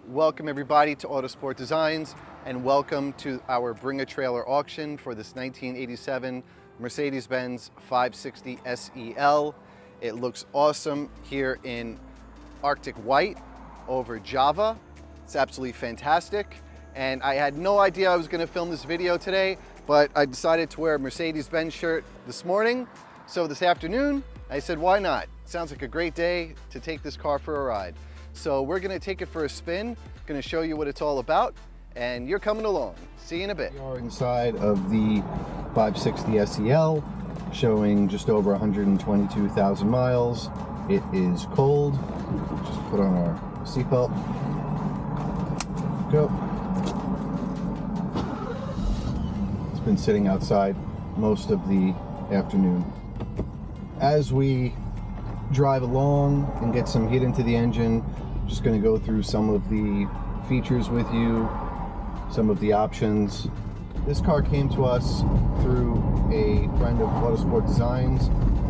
Welcome everybody to Autosport Designs, and welcome to our Bring a Trailer auction for this 1987 Mercedes-Benz 560 SEL. It looks awesome here in Arctic White over Java. It's absolutely fantastic. And I had no idea I was going to film this video today, but I decided to wear a Mercedes-Benz shirt this morning. So this afternoon, I said, why not? Sounds like a great day to take this car for a ride. So we're gonna take it for a spin, gonna show you what it's all about, and you're coming along. See you in a bit. We are inside of the 560 SEL, showing just over 122,000 miles. It is cold. Just put on our seatbelt. Go. It's been sitting outside most of the afternoon. As we drive along and get some heat into the engine, just going to go through some of the features with you, some of the options. This car came to us through a friend of Autosport Designs,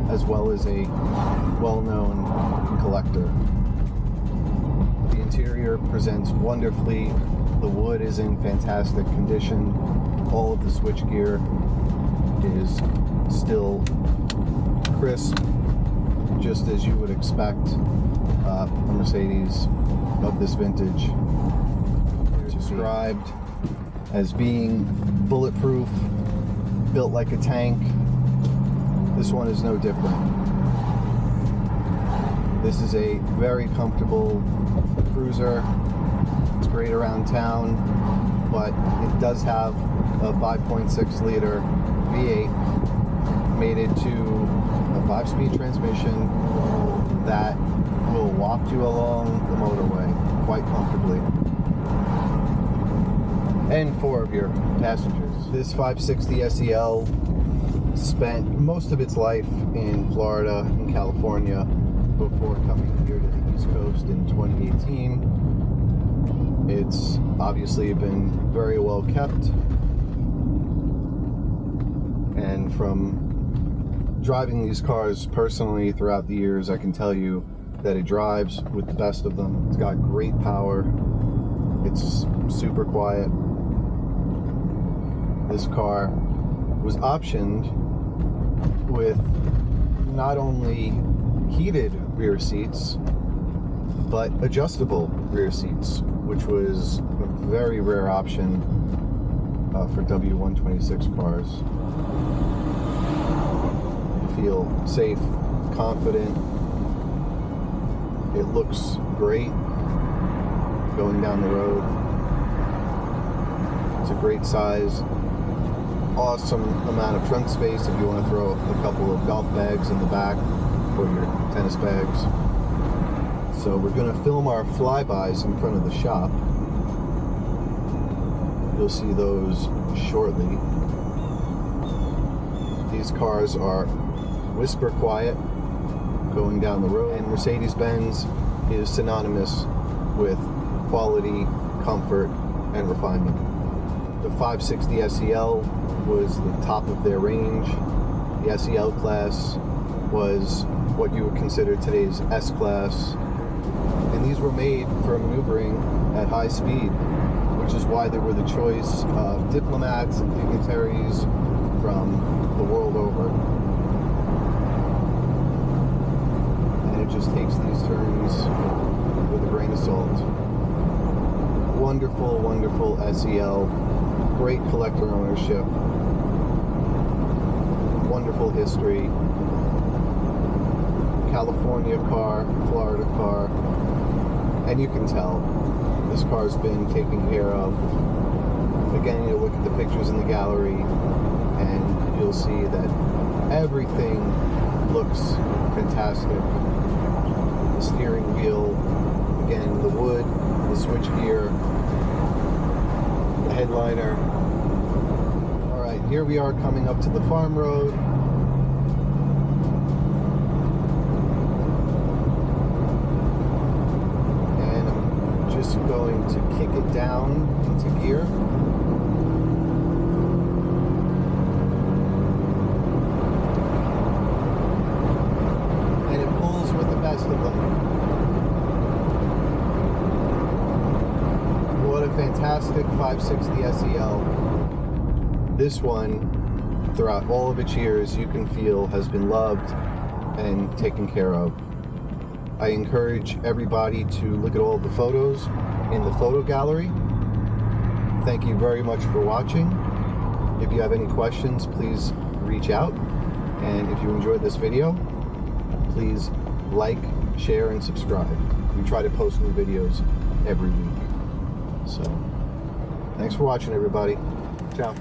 as well as a well-known collector. The interior presents wonderfully. The wood is in fantastic condition. All of the switchgear is still crisp, just as you would expect a Mercedes of this vintage. Described as being bulletproof, built like a tank. This one is no different. This is a very comfortable cruiser. It's great around town, but it does have a 5.6 liter V8 mated to a 5-speed transmission that will waft you along the motorway quite comfortably. And 4 of your passengers. This 560 SEL spent most of its life in Florida and California before coming here to the East Coast in 2018. It's obviously been very well kept, and from driving these cars personally throughout the years, I can tell you that it drives with the best of them. It's got great power. It's super quiet. This car was optioned with not only heated rear seats, but adjustable rear seats, which was a very rare option for W126 cars. Feel safe, confident. It looks great going down the road. It's a great size, awesome amount of trunk space if you want to throw a couple of golf bags in the back or your tennis bags. So we're going to film our flybys in front of the shop. You'll see those shortly. These cars are whisper quiet going down the road, and Mercedes-Benz is synonymous with quality, comfort, and refinement. The 560 SEL was the top of their range. The SEL class was what you would consider today's S class, and these were made for maneuvering at high speed, which is why they were the choice of diplomats and dignitaries from the world over. It just takes these turns with a grain of salt. Wonderful, wonderful SEL. Great collector ownership. Wonderful history. California car, Florida car. And you can tell this car's been taken care of. Again, you look at the pictures in the gallery and you'll see that everything looks fantastic. The steering wheel, again, the wood, the switchgear, the headliner. All right, here we are coming up to the farm road. And I'm just going to kick it down into gear. Of them. fantastic 560 SEL. This one, throughout all of its years, you can feel has been loved and taken care of. I encourage everybody to look at all of the photos in the photo gallery. Thank you very much for watching. If you have any questions, please reach out. And if you enjoyed this video, please like, share, and subscribe. We try to post new videos every week. So, thanks for watching, everybody. Ciao.